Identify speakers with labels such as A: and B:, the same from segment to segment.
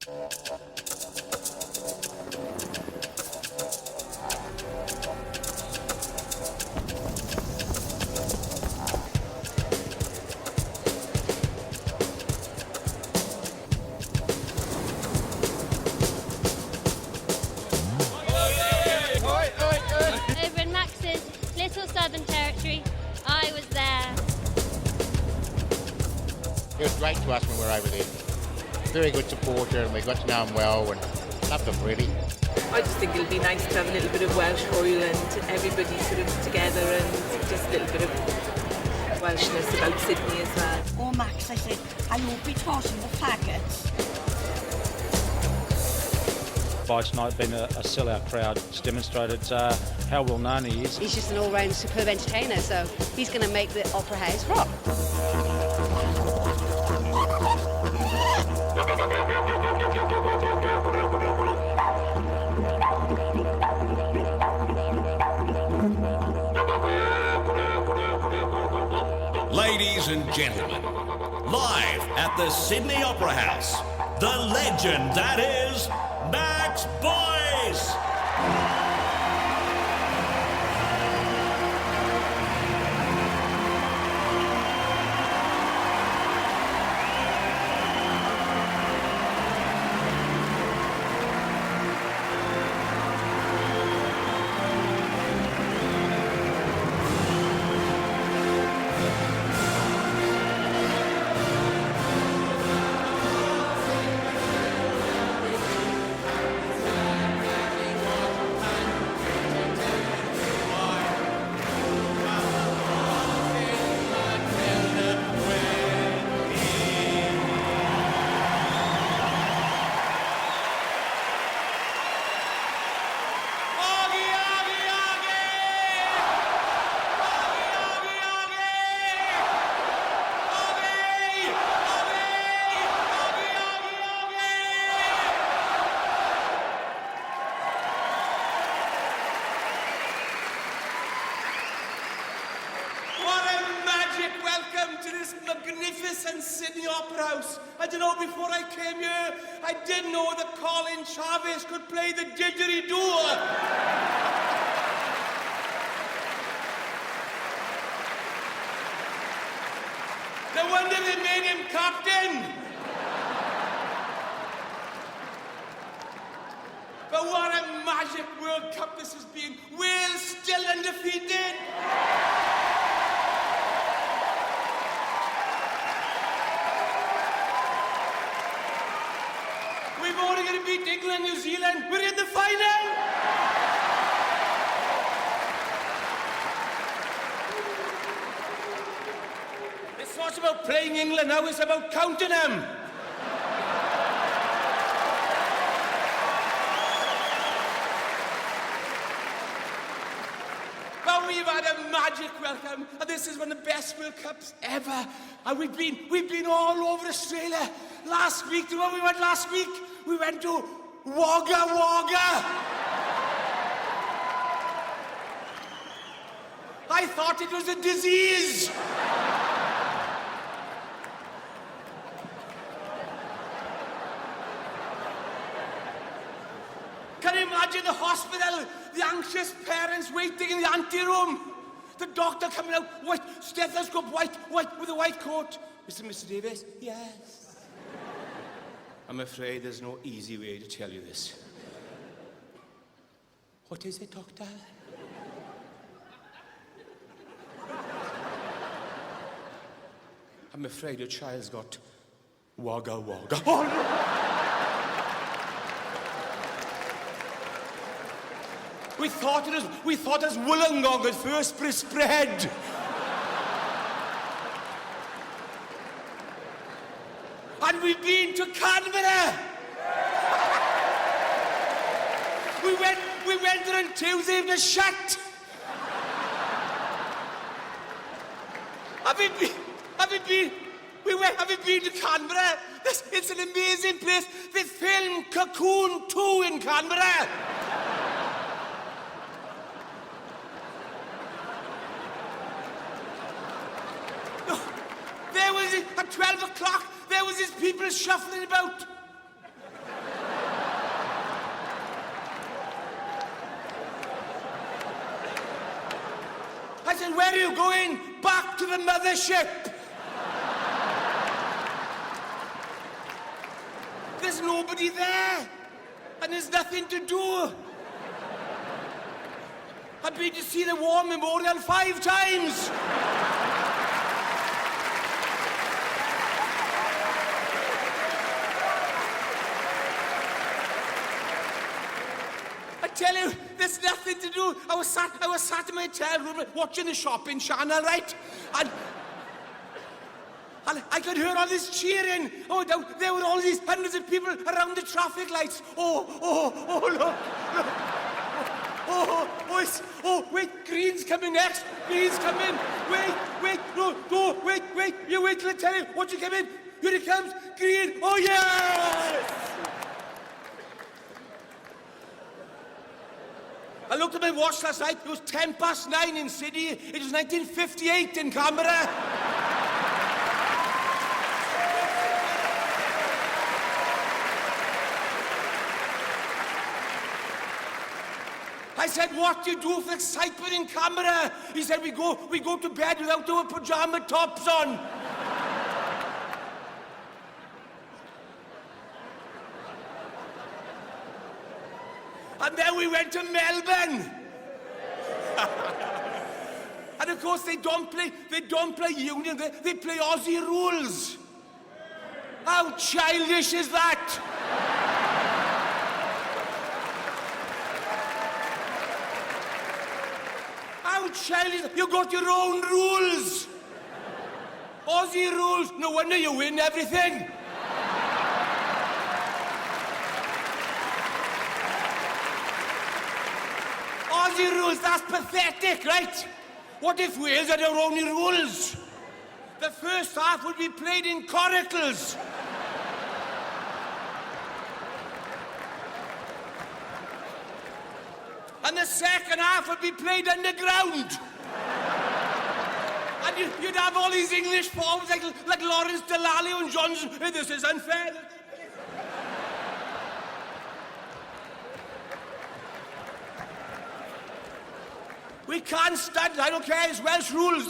A: Over in Max's little southern territory, I was there.
B: It was great to ask me where I was in. Very good supporter, and we got to know him well, and loved him really.
C: I just think it'll be nice to have a little bit of Welsh oil and everybody sort of together and just a little bit of Welshness about Sydney as well.
D: Oh, Max, I said, I hope he tossing the faggots.
E: By tonight being a sellout crowd, it's demonstrated how well known he is.
F: He's just an all-round superb entertainer, so he's going to make the Opera House rock.
G: Ladies and gentlemen, live at the Sydney Opera House, the legend that is Max Boyce.
H: Welcome to this magnificent Sydney Opera House. I don't know, before I came here, I didn't know that Colin Chavez could play the didgeridoo. No wonder they made him captain. But what a magic World Cup this has been. Wales still undefeated. We've only got to beat England, New Zealand. We're in the final. It's not about playing England now, it's about counting them. But we've had a magic welcome, and this is one of the best World Cups ever. And we've been all over Australia. Last week, do you know where we went last week? We went to Wagga Wagga. I thought it was a disease. Can you imagine the hospital, the anxious parents waiting in the anteroom? The doctor coming out, white, stethoscope, white, with a white coat. Mr. Davis? Yes. I'm afraid there's no easy way to tell you this. What is it, doctor? I'm afraid your child's got Wagga Wagga. Oh, no. We thought it was Wollongong at first, but it spread. And we've been to Canberra. We went there on Tuesday and it was shut. Have you been to Canberra? It's an amazing place. They filmed Cocoon 2 in Canberra. There was, at 12 o'clock, there was these people shuffling about. I said, where are you going? Back to the mothership. There's nobody there. And there's nothing to do. I've been to see the War Memorial 5 times. I tell you, there's nothing to do. I was sat in my hotel room watching the shopping channel, right? And I could hear all this cheering. Oh, there were all these hundreds of people around the traffic lights. Oh, look. Oh, wait, green's coming next. Green's coming. Wait, no, wait. You wait till I tell you. Watch it come in. Here it comes. Green. Oh, yes! I looked at my watch last night. It was 9:10 in Sydney. It was 1958 in Canberra. I said, what do you do for excitement in Canberra? He said, we go to bed without our pajama tops on. And then we went to Melbourne. And of course they don't play union, they play Aussie rules. How childish is that? How childish, you got your own rules. Aussie rules, no wonder you win everything. Aussie rules, that's pathetic, right? What if Wales had their own rules? The first half would be played in corridors. And the second half would be played underground. And you'd have all these English forwards like Lawrence Delalio and Johnson. Hey, this is unfair. We can't study. I don't care. It's Welsh rules.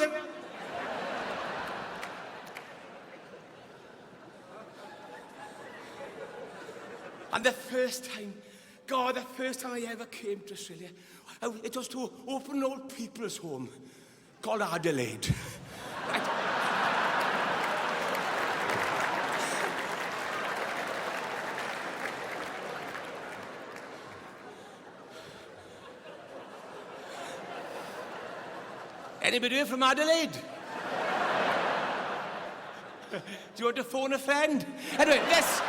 H: And the first time I ever came to Australia, it was to open an old people's home called Adelaide. Anybody here from Adelaide? Do you want to phone a friend? Anyway, yes.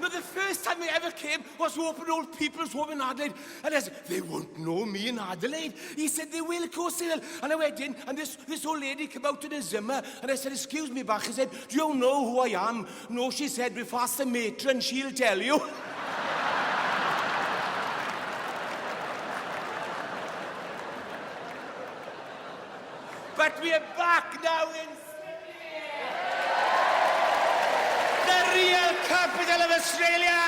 H: No, the first time I ever came was to open old people's home in Adelaide. And I said, they won't know me in Adelaide. He said, they will, of course they will. And I went in, and this old lady came out in a Zimmer, and I said, excuse me, back. She said, do you know who I am? No, she said, we've asked the matron, she'll tell you. But we are back now in Sydney, the real capital of Australia.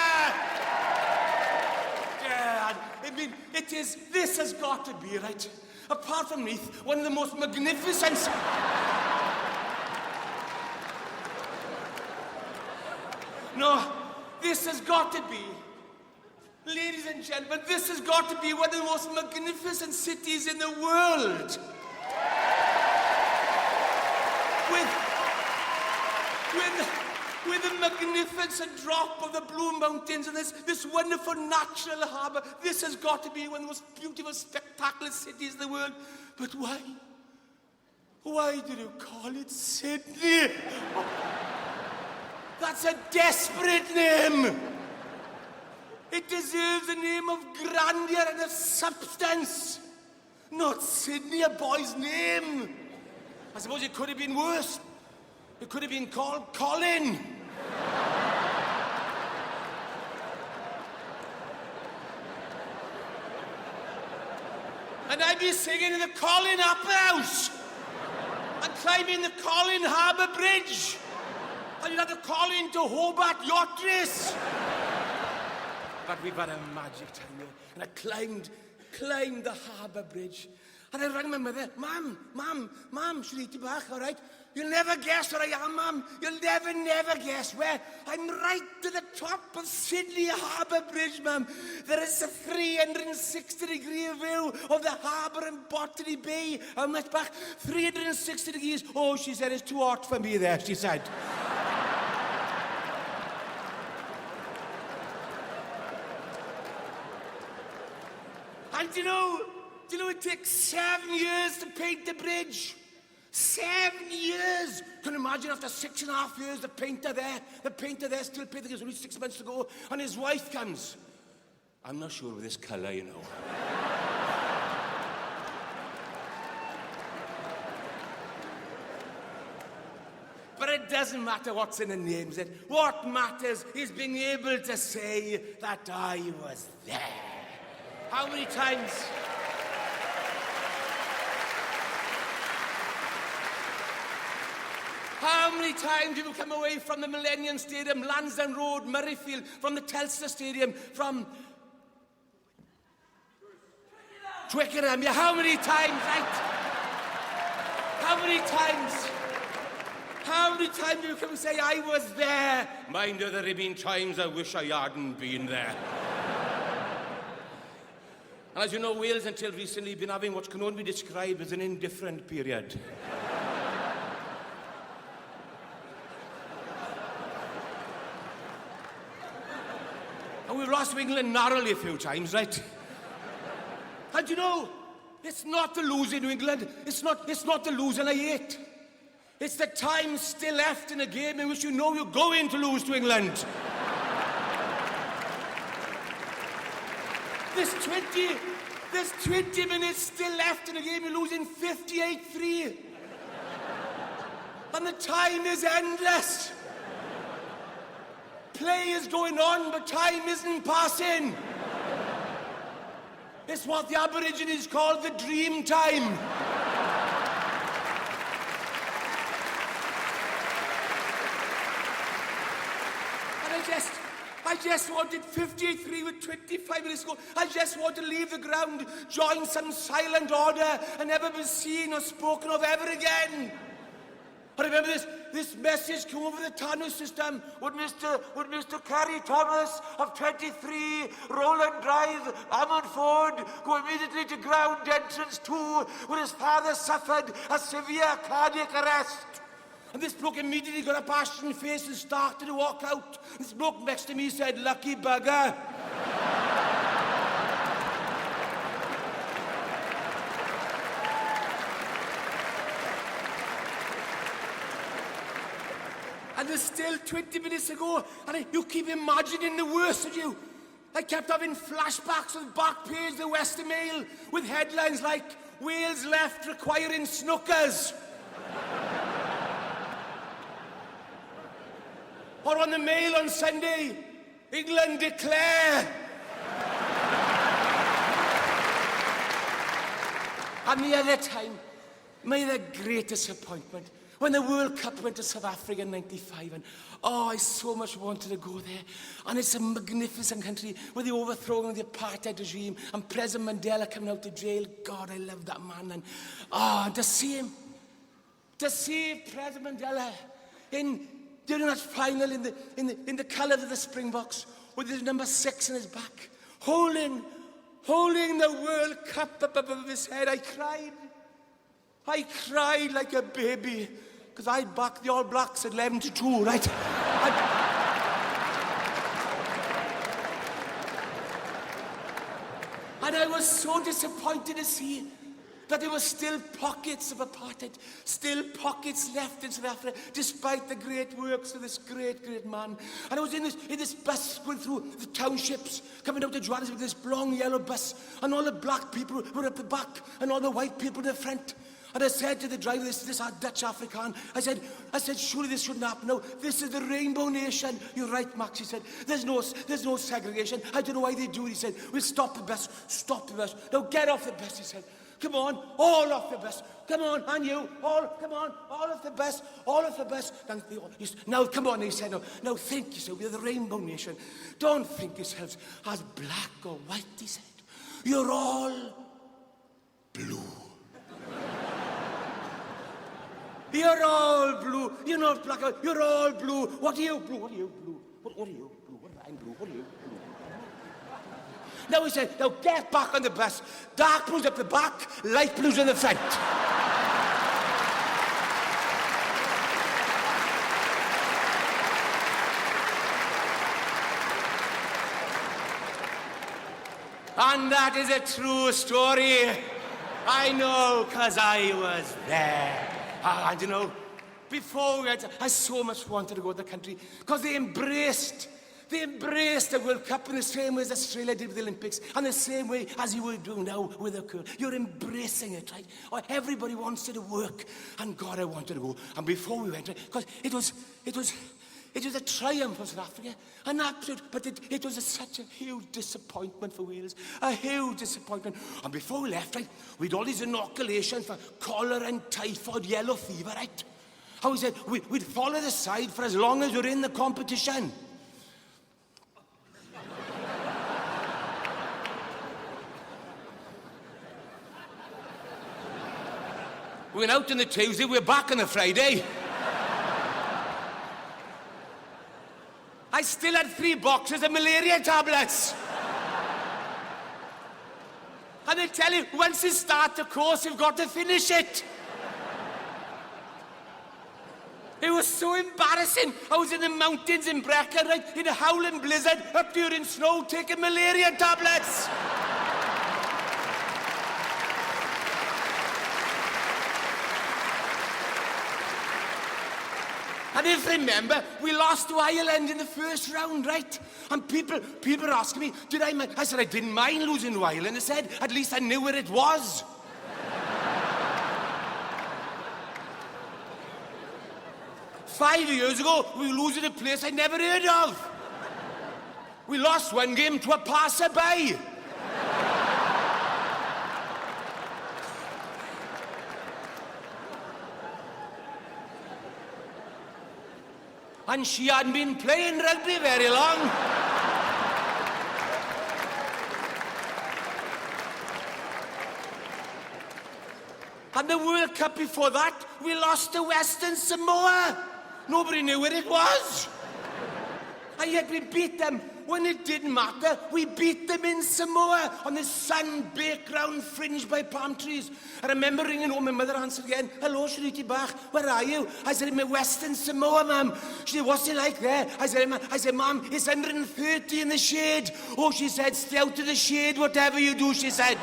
H: Yeah, I mean, this has got to be, right? Apart from Neath, one of the most magnificent... No, this has got to be, ladies and gentlemen, this has got to be one of the most magnificent cities in the world. With the magnificent drop of the Blue Mountains and this wonderful natural harbour. This has got to be one of the most beautiful, spectacular cities in the world. But why? Why did you call it Sydney? That's a desperate name. It deserves a name of grandeur and of substance. Not Sydney, a boy's name. I suppose it could have been worse. It could have been called Colin. And I'd be singing in the Colin Opera House and climbing the Colin Harbour Bridge. And you'd have to call in to Hobart Yacht Race. But we've had a magic time here. And I climbed the harbour bridge. And I rang my mother, Mum, Shriti Bach, all right? You'll never guess where I am, Mum. You'll never guess where. I'm right to the top of Sydney Harbour Bridge, Mum. There is a 360-degree view of the harbour and Botany Bay. I'm much back 360 degrees. Oh, she said, it's too hot for me there, she said. And do you know it takes 7 years to paint the bridge? 7 years! Can you imagine after 6.5 years, the painter there still painting, there's only 6 months to go, and his wife comes. I'm not sure with this colour, you know. But it doesn't matter what's in the names. What matters is being able to say that I was there. How many times? How many times have you come away from the Millennium Stadium, Lansdowne Road, Murrayfield, from the Telstra Stadium, from Twickenham? Yeah, how many times, right? How many times? How many times do you come and say, I was there? Mind you, there have been times I wish I hadn't been there. And as you know, Wales until recently been having what can only be described as an indifferent period. And we've lost to England narrowly a few times, right? And you know, it's not the losing to England. It's not the losing I hate. It's the time still left in a game in which you know you're going to lose to England. There's 20 minutes still left in the game. You're losing 58-3. And the time is endless. Play is going on, but time isn't passing. It's what the Aborigines call the dream time. I just wanted 53 with 25 minutes to go. I just want to leave the ground, join some silent order, and never be seen or spoken of ever again. I remember this message came over the tunnel system. Would Mr. Carrie Thomas of 23 Roland Drive, Ammanford, go immediately to ground entrance 2, where his father suffered a severe cardiac arrest? And this bloke immediately got up, ashen face, and started to walk out. This bloke next to me said, lucky bugger. And there's still 20 minutes to go, and you keep imagining the worst of you. I kept having flashbacks of the back page of the Western Mail with headlines like, Wales left requiring snookers. Or on the Mail on Sunday, England declare. And the other time, my other great disappointment, when the World Cup went to South Africa in '95, and I so much wanted to go there. And it's a magnificent country with the overthrowing of the apartheid regime and President Mandela coming out of jail. God, I love that man. And to see him, to see President Mandela during that final in the colours of the Springboks, with his number 6 in his back, holding the World Cup up above his head. I cried like a baby, because I backed the All Blacks at 11-2, right? And I was so disappointed to see that there were still pockets of apartheid, still pockets left in South Africa, despite the great works of this great, great man. And I was in this bus going through the townships, coming out to Johannesburg, this long yellow bus, and all the black people were at the back, and all the white people in the front. And I said to the driver, this Dutch Afrikaan, I said, surely this shouldn't happen. No, this is the Rainbow Nation. You're right, Max, he said. There's no segregation. I don't know why they do it. He said, we'll stop the bus. Now get off the bus, he said. Come on, all off the bus. Come on, and you, come on, all off the bus. Now, come on, he said, now think yourself, we're the Rainbow Nation. Don't think yourselves as black or white, he said. You're all blue. You're all blue. You're not black. You're all blue. What are you blue? What are you blue? What are you blue? What am I blue? What are you blue? Now he said, now get back on the bus. Dark blues up the back, light blues in the front. And that is a true story. I know, because I was there. And you know, before we went, I so much wanted to go to the country, because they embraced the World Cup in the same way as Australia did with the Olympics, and the same way as you will do now with the curl. You're embracing it, right? Oh, everybody wants it to work, and God, I wanted to go. And before we went, because it was a triumph for South Africa, an absolute, but it was such a huge disappointment for Wales, a huge disappointment. And before we left, right, we'd all these inoculations for cholera and typhoid, yellow fever, right? How we said, we'd follow the side for as long as we're in the competition. We went out on the Tuesday, we were back on the Friday. I still had 3 boxes of malaria tablets. And they tell you, once you start the course, you've got to finish it. It was so embarrassing. I was in the mountains in Brecon, right, in a howling blizzard, up during snow, taking malaria tablets. And if you remember, we lost to Ireland in the first round, right? And people are asking me, did I mind? I said, I didn't mind losing to Ireland. I said, at least I knew where it was. 5 years ago, we were losing a place I'd never heard of. We lost one game to a passerby. And she hadn't been playing rugby very long. And the World Cup before that, we lost to Western Samoa. Nobody knew where it was. And yet we beat them when it didn't matter. We beat them in Samoa on this sun-baked ground fringed by palm trees. I remember ringing home, my mother answered again, hello, Shariti Bach, where are you? I said, I'm in Western Samoa, ma'am. She said, what's it like there? I said, ma'am, it's 130 in the shade. Oh, she said, stay out of the shade, whatever you do, she said.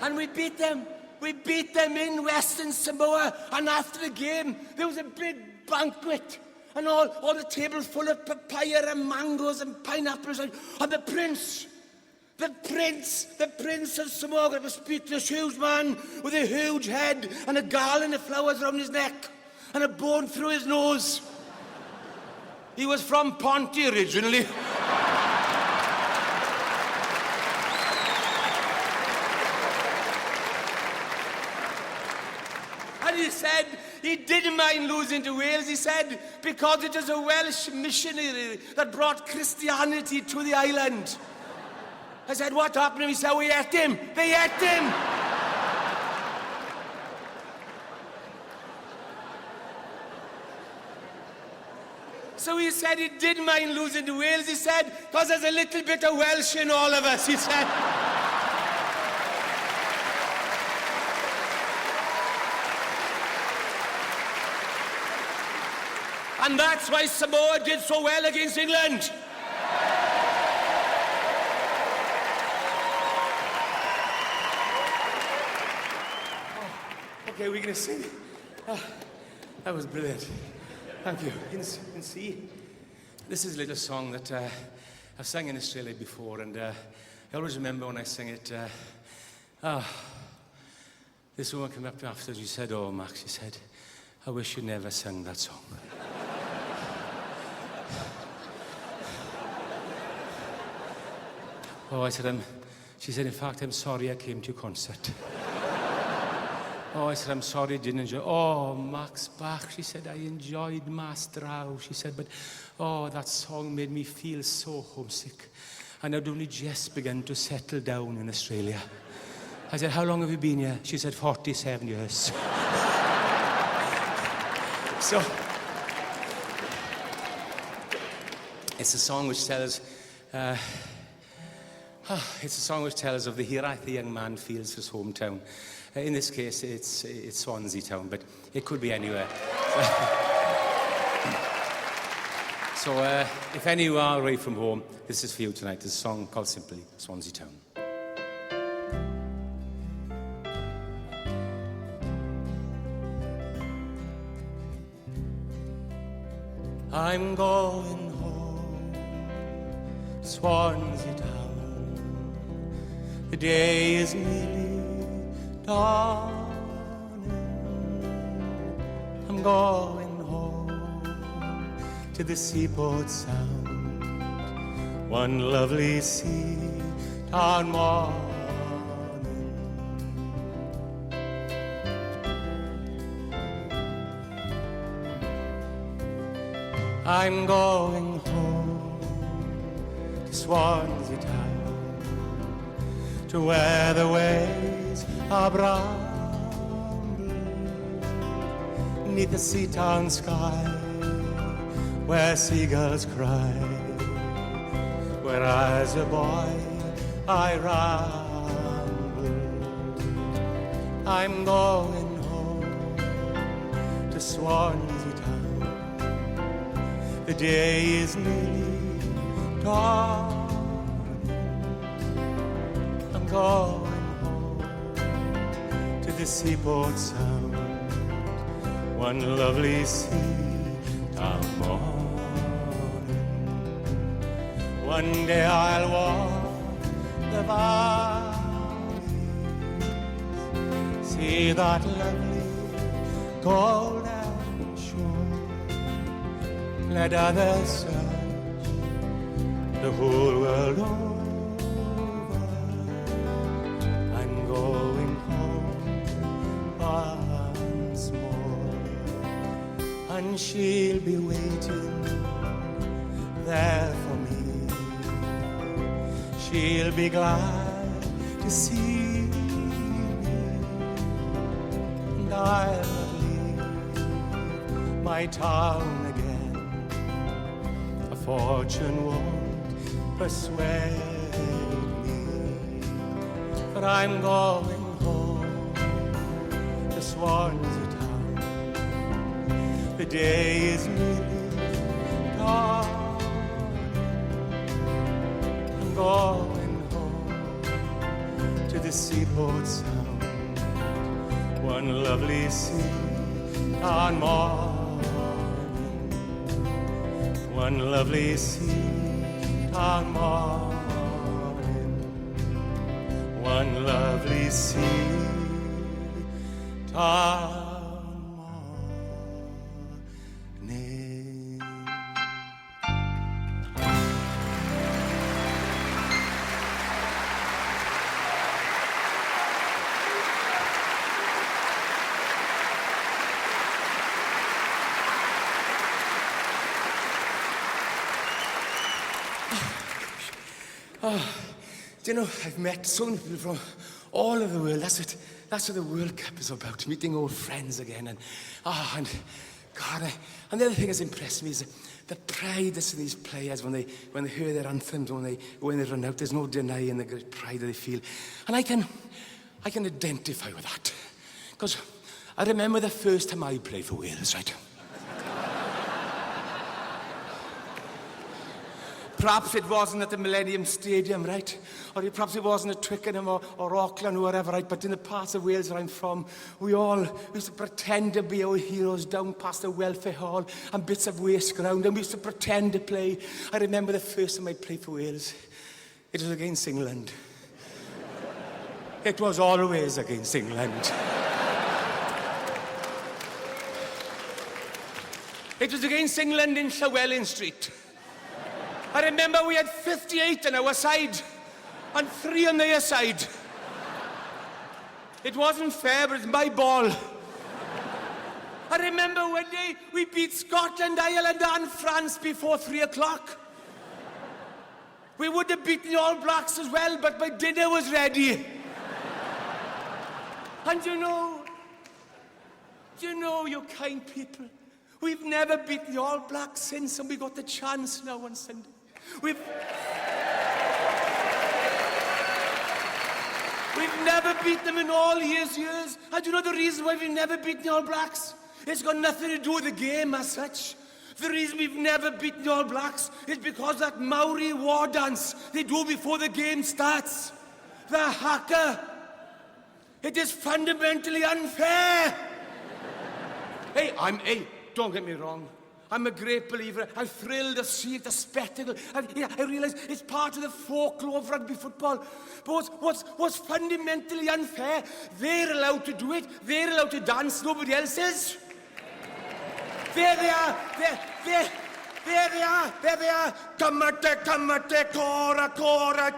H: And we beat them. We beat them in Western Samoa, and after the game, there was a big banquet, and all the tables full of papaya and mangoes and pineapples, and the prince of Samoa was this huge man with a huge head and a garland of flowers around his neck and a bone through his nose. He was from Ponty originally. He said he didn't mind losing to Wales, he said, because it was a Welsh missionary that brought Christianity to the island. I said, what happened? He said, we ate him. They ate him. So he said he didn't mind losing to Wales, he said, because there's a little bit of Welsh in all of us, he said. And that's why Samoa did so well against England. Okay, we're going to sing. That was brilliant. Thank you. You can see, this is a little song that I've sung in Australia before, and I always remember when I sing it, this woman came up after, she said, oh, Max, she said, I wish you never sang that song. Oh, I said, she said, in fact, I'm sorry I came to your concert. Oh, I said, I'm sorry I didn't enjoy. Oh, Max Bach, she said, I enjoyed Mass Draw. She said, but, oh, that song made me feel so homesick. and I'd only just begun to settle down in Australia. I said, how long have you been here? She said, 47 years. So, it's a song which tells of the hierarchy the young man feels for his hometown. In this case, it's Swansea town, but it could be anywhere. So, if any of you are away from home, this is for you tonight. It's a song called simply Swansea Town. I'm going home, Swansea town. The day is nearly dawning. I'm going home to the seaport sound, one lovely sea town morning. I'm going home to Swansea town, to where the waves are brown blue, neath the sea town sky, where seagulls cry, where as a boy I rambled. I'm going home to Swansea town. The day is nearly dawning. I'm going home to the seaport sound, one lovely sea town morning. One day I'll walk the valleys, see that lovely golden shore. Let others search the whole world over. I'm going home once more, and she'll be waiting there for me. She'll be glad to see me, and I'll not leave my town again. Fortune won't persuade me, but I'm going home to Swansea town. The day is nearly dawning. I'm going home to the seaport sound, one lovely sea on morning. One lovely sea town morning, one lovely sea town morning. Do you know, I've met so many people from all over the world. That's what the World Cup is about, meeting old friends again. And God, and the other thing that's impressed me is the pride that's in these players when they hear their anthems, when they run out. There's no denying the great pride that they feel. And I can identify with that. Because I remember the first time I played for Wales, right? Perhaps it wasn't at the Millennium Stadium, right? Or perhaps it wasn't at Twickenham or Auckland or wherever, right? But in the parts of Wales where I'm from, we used to pretend to be our heroes down past the welfare hall and bits of waste ground, and we used to pretend to play. I remember the first time I played for Wales. It was against England. It was always against England. It was against England in Llywelyn Street. I remember we had 58 on our side and 3 on their side. It wasn't fair, but it's my ball. I remember one day we beat Scotland, Ireland and France before 3 o'clock. We would have beaten the All Blacks as well, but my dinner was ready. And you know, you kind people, we've never beaten the All Blacks since, and we got the chance now on Sunday. We've never beaten them in all years. And you know the reason why we've never beaten the All Blacks? It's got nothing to do with the game as such. The reason we've never beaten the All Blacks is because that Maori war dance they do before the game starts. The haka. It is fundamentally unfair. Hey, don't get me wrong. I'm a great believer. I'm thrilled to see it, the spectacle. I realise it's part of the folklore of rugby football. But what's fundamentally unfair, they're allowed to do it. They're allowed to dance. Nobody else is. There they are. Kamate, kora,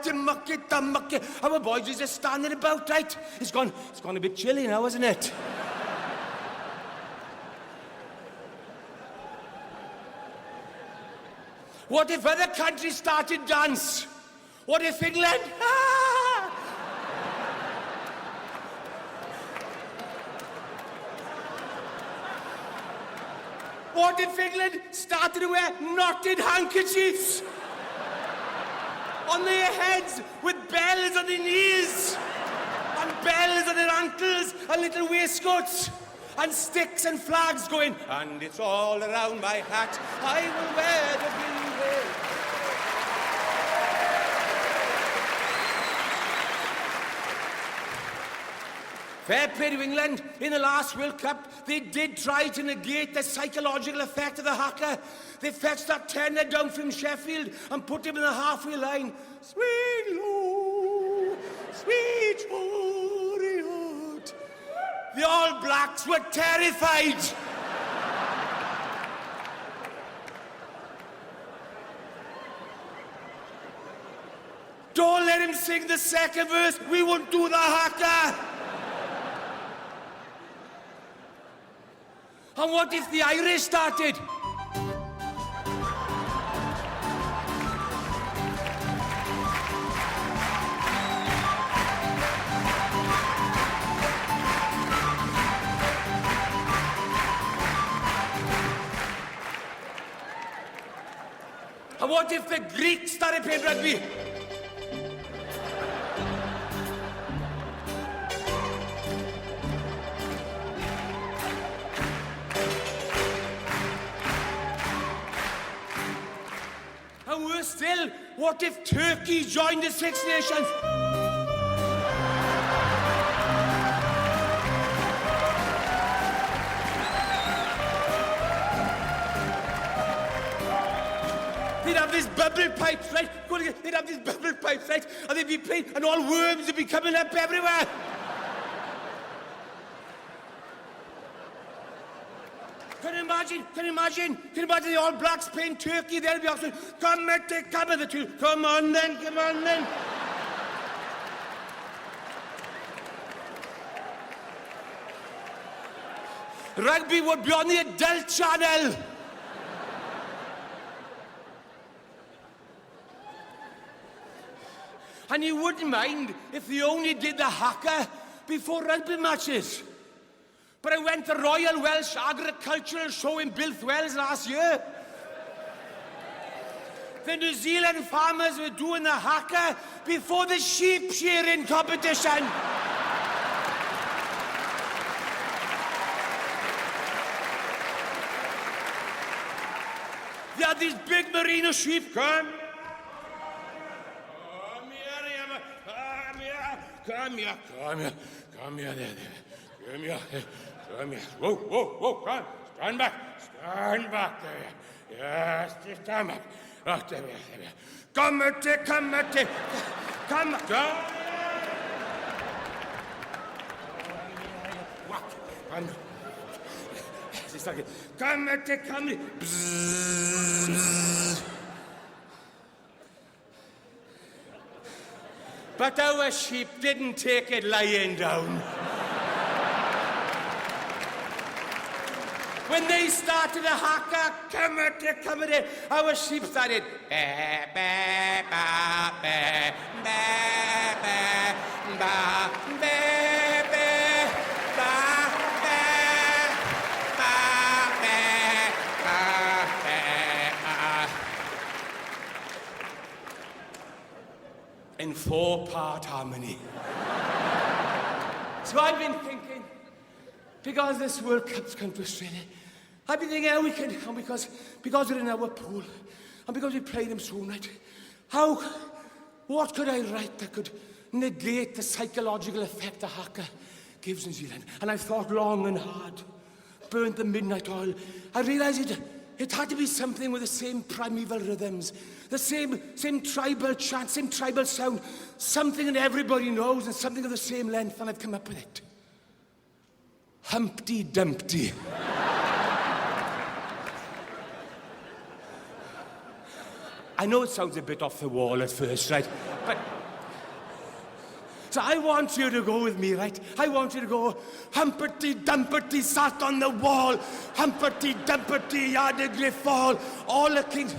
H: timaki. Our boys is just standing about, right? It's gone a bit chilly now, isn't it? What if other countries started dance? What if England? What if England started to wear knotted handkerchiefs on their heads with bells on their knees and bells on their ankles and little waistcoats and sticks and flags going, and it's all around my hat, I will wear the blue veil. Fair play to England. In the last World Cup, they did try to negate the psychological effect of the haka. They fetched that tenor down from Sheffield and put him in the halfway line. Sweet Lord, sweet chariot. The All Blacks were terrified. Don't let him sing the second verse. We won't do the haka. And what if the Irish started? And what if the Greeks started playing rugby? And worse still, what if Turkey joined the Six Nations? They'd have these bubble pipes, right? They'd have these bubble pipes, right? And they'd be playing, and all worms would be coming up everywhere. Can you imagine the All Blacks playing Turkey? They'll be asking, come the two. Come on then. Rugby would be on the adult channel. And you wouldn't mind if they only did the haka before rugby matches. But I went to Royal Welsh Agricultural Show in Bilthwells last year. The New Zealand farmers were doing the haka before the sheep shearing competition. They had these big merino sheep. Come here. Whoa, come. Stand back there. Yes, just stand back. Oh, there we are. Come. What? It's like come. But our sheep didn't take it lying down. When they started the haka, come at it, our sheep started. Ba, ba, ba, ba, ba, ba, ba, ba, ba, ba, in 4-part harmony. So I've been thinking, because this World Cup's come to Australia, I've been thinking how we can, and because we're in our pool, and because we play them so night, what could I write that could negate the psychological effect the haka gives New Zealand? And I've thought long and hard, burnt the midnight oil. I realised it had to be something with the same primeval rhythms, the same tribal chant, same tribal sound, something that everybody knows and something of the same length, and I've come up with it. Humpty Dumpty. I know it sounds a bit off the wall at first, right? But so I want you to go with me, right? I want you to go, Humpty Dumpty sat on the wall, Humpty Dumpty Yardley fall, all the kings.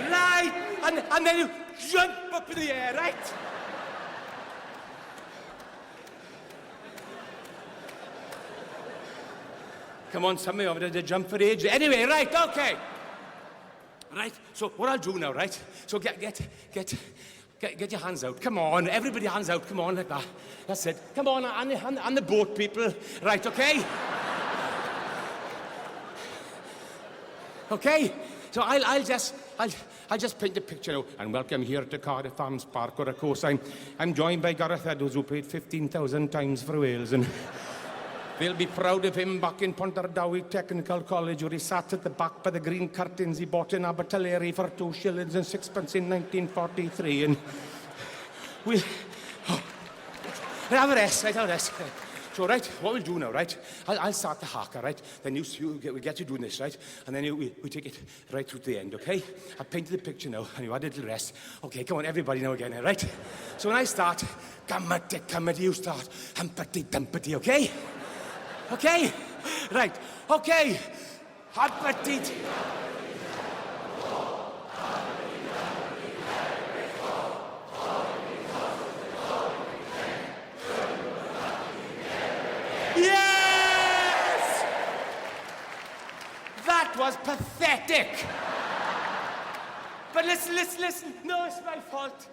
H: Right, and then you jump up in the air, right? Come on, some of you have to jump for age. Anyway, right, okay. Right, so what I'll do now, right? So get your hands out. Come on, everybody hands out. Come on, like that. That's it. Come on, on the boat, people. Right, okay? Okay? So I'll just paint a picture now. And welcome here to Cardiff Arms Park, or of course I'm joined by Gareth Edwards, who played 15,000 times for Wales, and they'll be proud of him back in Pontardawi Technical College, where he sat at the back by the green curtains he bought in Abertillery for 2 shillings and 6pence in 1943. And we'll have a rest, right? Have a rest. So, right, what we'll do now, right? I'll start the haka, right? Then we get you doing this, right? And then we take it right through to the end, okay? I've painted the picture now, and you had a little rest. Okay, come on, everybody now again, right? So when I start, come you start. Humpty Dumpty, okay? Okay? Right. Okay. Humpty. Yes! That was pathetic. But listen. No, it's my fault.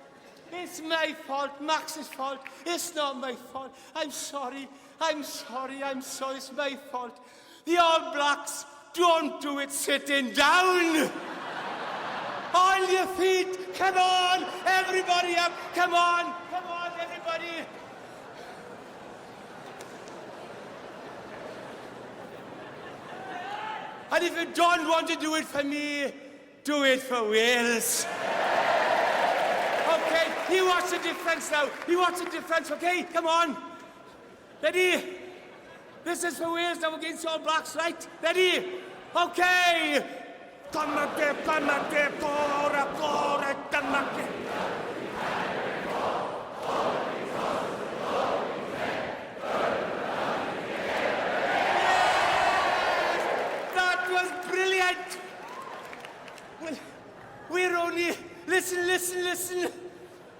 H: It's my fault. Max's fault. It's not my fault. I'm sorry. It's my fault. The All Blacks don't do it sitting down. On your feet. Come on, everybody up. Come on, everybody. And if you don't want to do it for me, do it for Wales. Okay, you watch the difference now. Okay? Come on. Ready? This is for Wales now against All Blacks, right? Ready? Okay. That was brilliant. Well, we're only... Listen.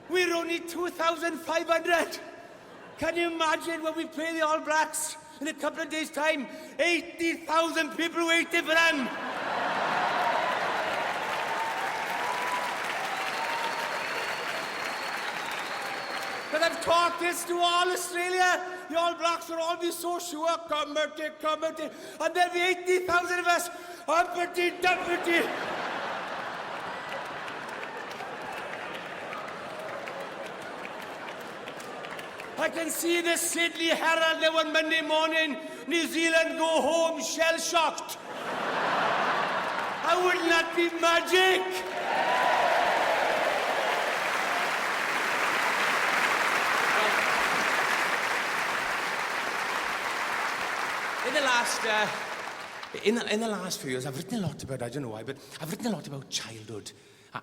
H: We're only 2,500. Can you imagine when we play the All Blacks in a couple of days' time? 80,000 people waiting for them. But I've taught this to all Australia. The All Blacks will all be so sure. Come, and there'll be 80,000 of us. Humpty Dumpty. I can see the Sydney Herald there one Monday morning. New Zealand go home shell-shocked. How wouldn't that be magic? In the last few years, I've written a lot about, I don't know why, but I've written a lot about childhood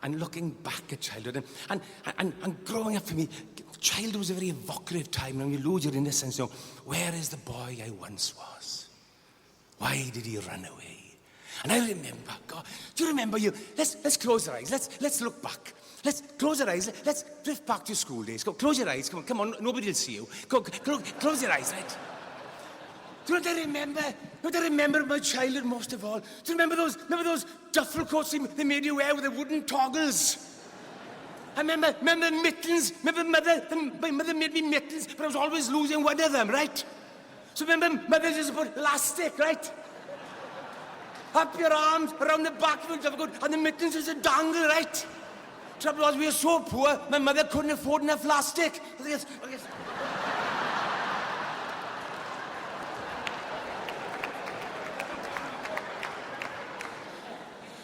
H: And looking back at childhood and growing up for me, childhood was a very evocative time, and you lose your innocence. You know, where is the boy I once was? Why did he run away? And I remember, God, do you remember you? Let's close our eyes. Let's look back. Let's close our eyes. Let's drift back to school days. Go, close your eyes. Come on. Nobody will see you. Go, close your eyes, right? Do you know what I remember? You know what I remember of my childhood most of all? Do you remember those duffel coats they made you wear with the wooden toggles? I remember mittens. Remember my mother made me mittens, but I was always losing one of them, right? So remember, mother just put elastic, right? Up your arms, around the back of your duffel coat, and the mittens was a dangle, right? Trouble was, we were so poor, my mother couldn't afford enough plastic.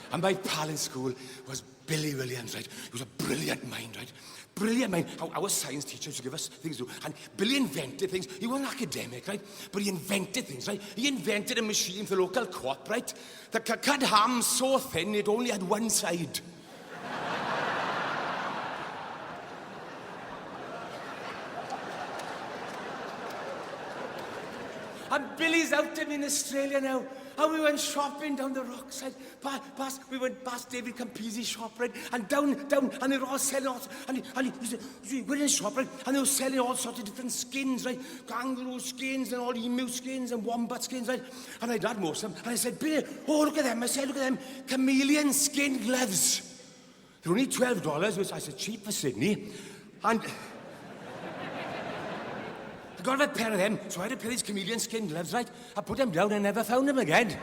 H: And my pal in school was Billy Williams, right? He was a brilliant mind, right? Brilliant mind. Our science teacher used to give us things to do. And Billy invented things. He wasn't academic, right? But he invented things, right? He invented a machine for the local co-op, right? That cut ham so thin it only had one side. And Billy's out in Australia now. And we went shopping down the rockside. We went past David Campese's shop, right? And down, and they were all selling all, and he said, we're in the shop, right? And they were selling all sorts of different skins, right? Kangaroo skins and all emu skins and wombat skins, right? And I'd had most of them. And I said, Billy, oh, look at them. I said, look at them. Chameleon skin gloves. They're only $12, which I said, cheap for Sydney. And I got a pair of them, so I had a pair of these chameleon skin gloves, right? I put them down and never found them again.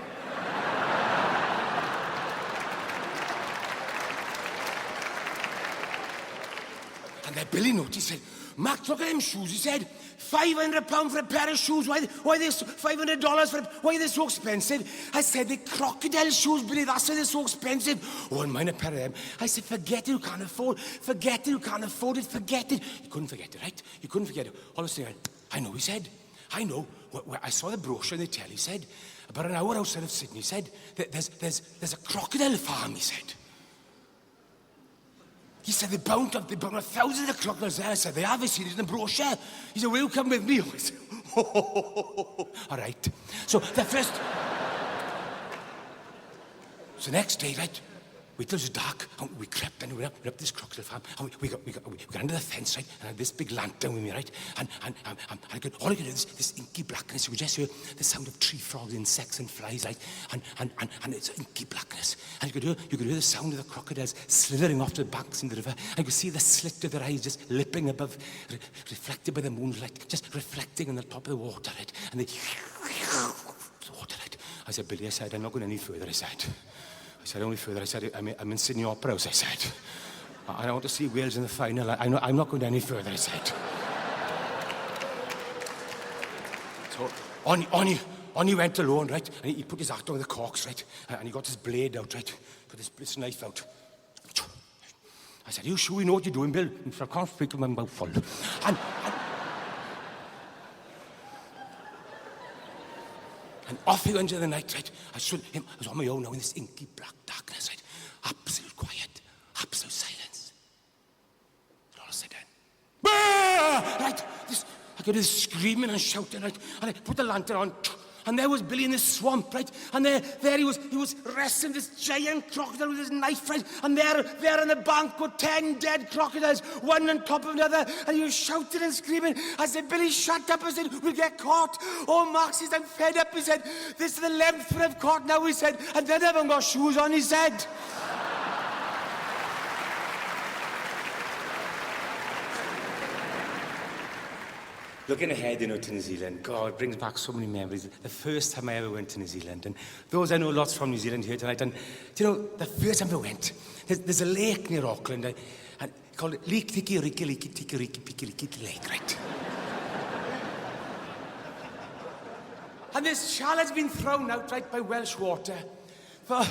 H: And then Billy noticed, he said, Max, look at them shoes. He said, £500 for a pair of shoes. Why are they $500 for why are they so expensive? I said, they're crocodile shoes, Billy. That's why they're so expensive. Oh, and mine a pair of them. I said, forget it, you can't afford. Forget it, you can't afford it. Forget it. You couldn't forget it, right? You couldn't forget it. All of a sudden, I know, he said. I know. I saw the brochure on the telly, he said. About an hour outside of Sydney, he said. There's a crocodile farm, he said. He said, they bound thousands of crocodiles there. I said, they have, I seen it in the brochure. He said, will you come with me? I said, all right. So the first... So the next day, right, we till it was dark, and we crept and we went up this crocodile farm, and we got under the fence, right, and I had this big lantern with me, right, and all I could do is this inky blackness. We just hear the sound of tree frogs, insects and flies, right, and it's inky blackness. And you could hear the sound of the crocodiles slithering off the banks in the river, and you could see the slit of their eyes just lipping above, reflected by the moonlight, just reflecting on the top of the water, right, and they... the water, right. I said, Billy, I said, I'm not going any further, I said, only further. I said, I'm in Sydney Opera House, I said. I want to see Wales in the final. I'm not going any further, I said. So on he went alone, right? And he put his act on the corks, right? And he got his blade out, right? Got his knife out. I said, you sure you know what you're doing, Bill? I can't speak to my mouth full. And off he went into the night, right? I was on my own now in this inky black darkness, right? Absolute quiet, absolute silence. And all of a sudden, right? I could hear this screaming and shouting, right? And I put the lantern on, and there was Billy in the swamp, right? And there he was wrestling this giant crocodile with his knife, right? And there on the bank were 10 dead crocodiles, one on top of another, and he was shouting and screaming. I said, Billy, shut up. I said, we'll get caught. Oh, Max, he said, I'm fed up. He said, this is the 11th one I've caught now, he said, and none of them got shoes on, he said. Looking ahead, to New Zealand, God, it brings back so many memories. The first time I ever went to New Zealand, and those I know lots from New Zealand here tonight, and the first time I went, there's a lake near Auckland, and called it Lake Tiki Riki Liki Tiki Riki Piki Riki Lake, right? And this challenge has been thrown out, right, by Welsh Water for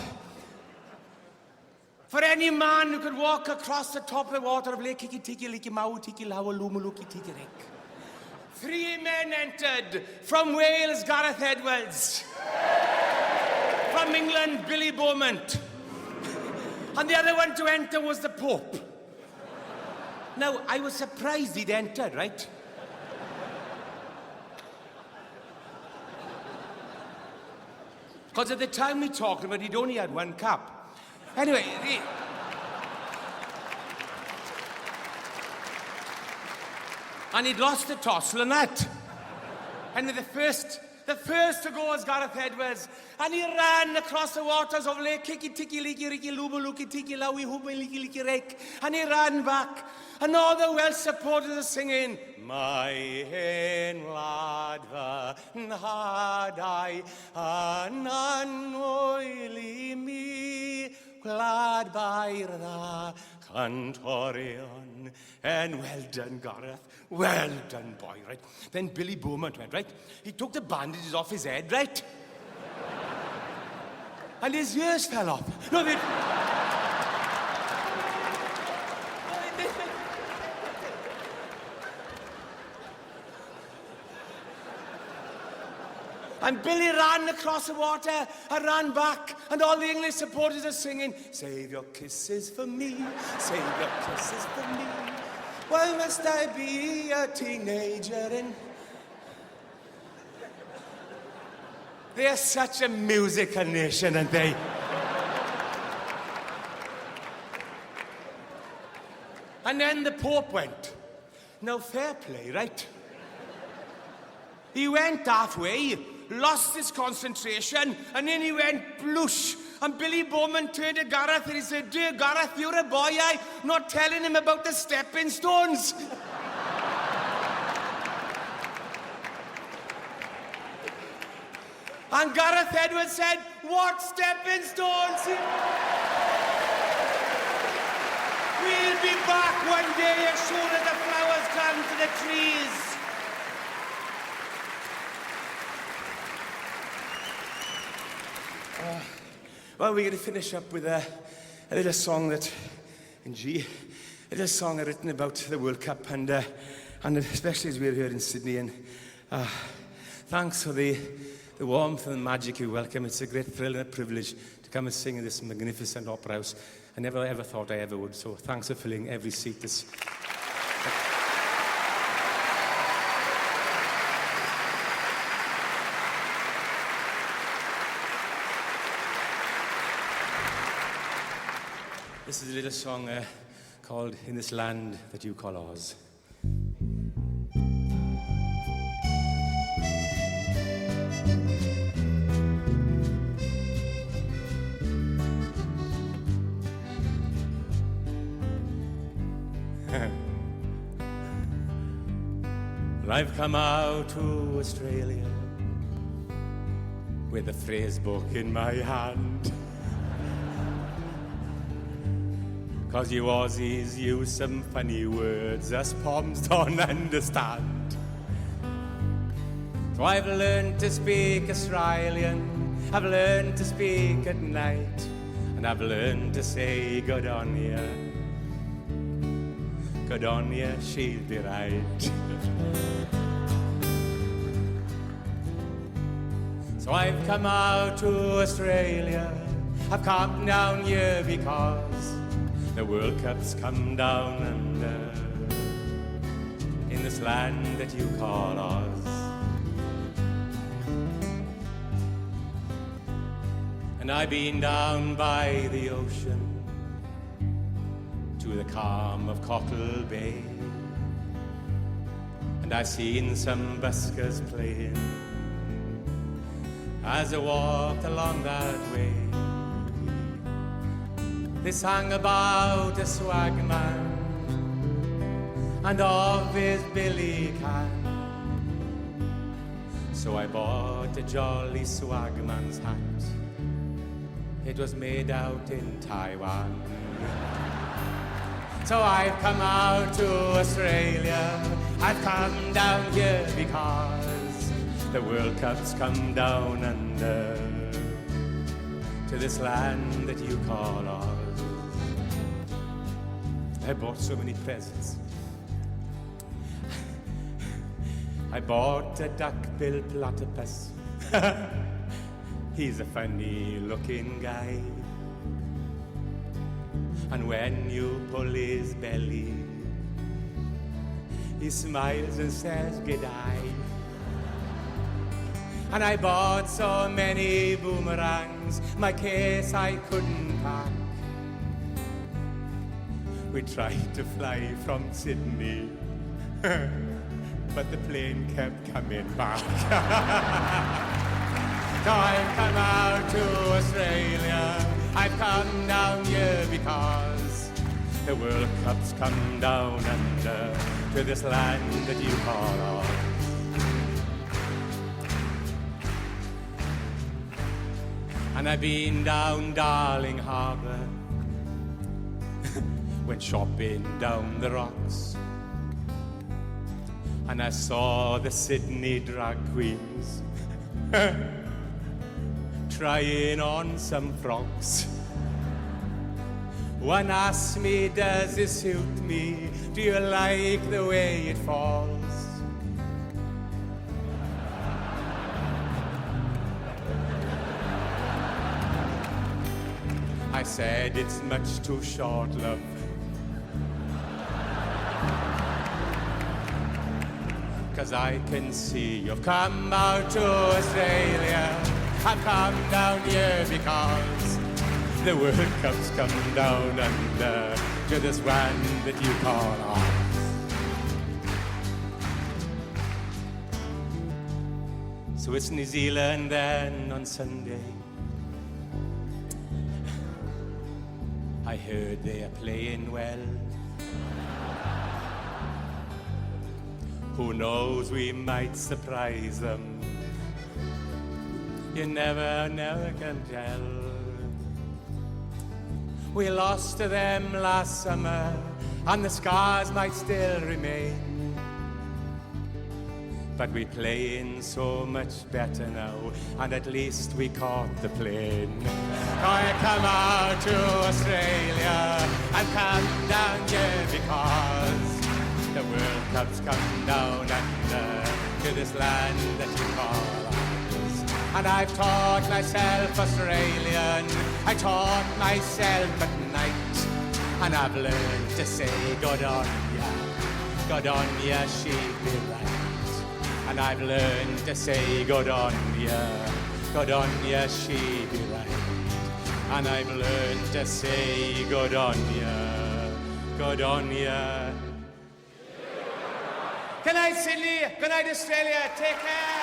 H: any man who could walk across the top of the water of Lake Tiki Tiki Liki Mau Tiki Lawa Lumuluki Tiki Riki. 3 men entered. From Wales, Gareth Edwards. From England, Billy Beaumont. And the other one to enter was the Pope. Now, I was surprised he'd entered, right? Because at the time we talked about, he'd only had one cup. Anyway, and he'd lost the toss and that. And the first to go was Gareth Edwards. And he ran across the waters of Lake Kiki Tiki Liki Riki Lubu Luki Tiki Lawi Hubi Liki Liki Rake. And he ran back. And all the Welsh supporters are singing, My hen ladfa nhadau anan oili mi glad bair dda cantorion. And well done, Gareth. Well done, boy, right? Then Billy Beaumont went, right? He took the bandages off his head, right? And his ears fell off. No, they... And Billy ran across the water and ran back, and all the English supporters are singing, Save your kisses for me, save your kisses for me. Why must I be a teenager? And they're such a musical nation, aren't they? And then the Pope went. Now, fair play, right? He went halfway, lost his concentration, and then he went bloosh. And Billy Bowman turned to Gareth and he said, Dear Gareth, you're a boy, not telling him about the stepping stones. And Gareth Edwards said, What stepping stones? We'll be back one day as soon as the flowers come to the trees. Well, we're going to finish up with a little song that, in G, a little song I've written about the World Cup, and especially as we're here in Sydney. And thanks for the warmth and the magic you welcome. It's a great thrill and a privilege to come and sing in this magnificent opera house. I never ever thought I ever would. So thanks for filling every seat. This is a little song called In This Land That You Call Ours. I've come out to Australia with a phrase book in my hand. 'Cause you Aussies use some funny words us Poms don't understand. So I've learned to speak Australian, I've learned to speak at night, and I've learned to say good on ya, she'll be right. So I've come out to Australia, I've come down here because the World Cup's come down under, in this land that you call ours. And I've been down by the ocean to the calm of Cockle Bay, and I've seen some buskers playing as I walked along that way. They sang about a swagman and of his billy can. So I bought a jolly swagman's hat. It was made out in Taiwan. So I've come out to Australia, I've come down here because the World Cup's come down under, to this land that you call ours. I bought so many presents. I bought a duck-billed platypus. He's a funny-looking guy. And when you pull his belly, he smiles and says goodbye. And I bought so many boomerangs, my case I couldn't pack. We tried to fly from Sydney, but the plane kept coming back. So I've come out to Australia, I've come down here because the World Cup's come down under to this land that you call ours. And I've been down Darling Harbour, went shopping down the rocks, and I saw the Sydney drag queens trying on some frocks. One asked me, does it suit me? Do you like the way it falls? I said, it's much too short, love. Cause I can see you've come out to Australia. I've come down here because the World Cup's come down under to this land that you call ours. So it's New Zealand then on Sunday. I heard they are playing well. Who knows, we might surprise them. You never can tell. We lost to them last summer, and the scars might still remain. But we're playing so much better now, and at least we caught the plane. I come out to Australia, I've come down here because the World Cup's come down under to this land that you call ours. And I've taught myself Australian, I taught myself at night, and I've learned to say good on ya, she'd be right. And I've learned to say good on ya, she'd be right. And I've learned to say good on ya. Good night, Sydney. Good night, Australia. Take care.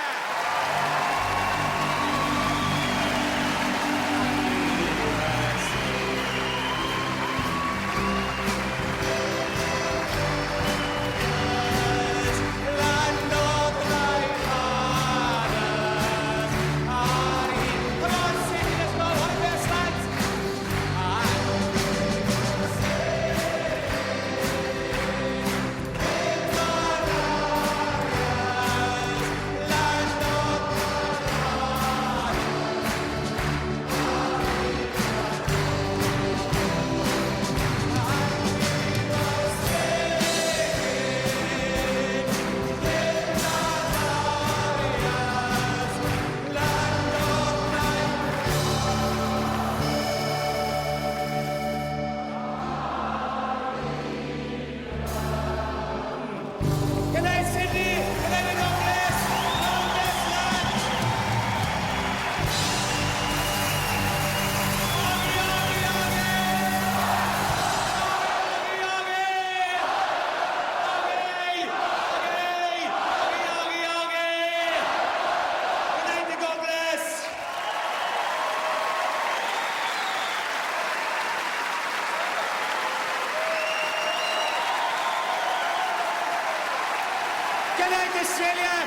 H: Good night, Australia.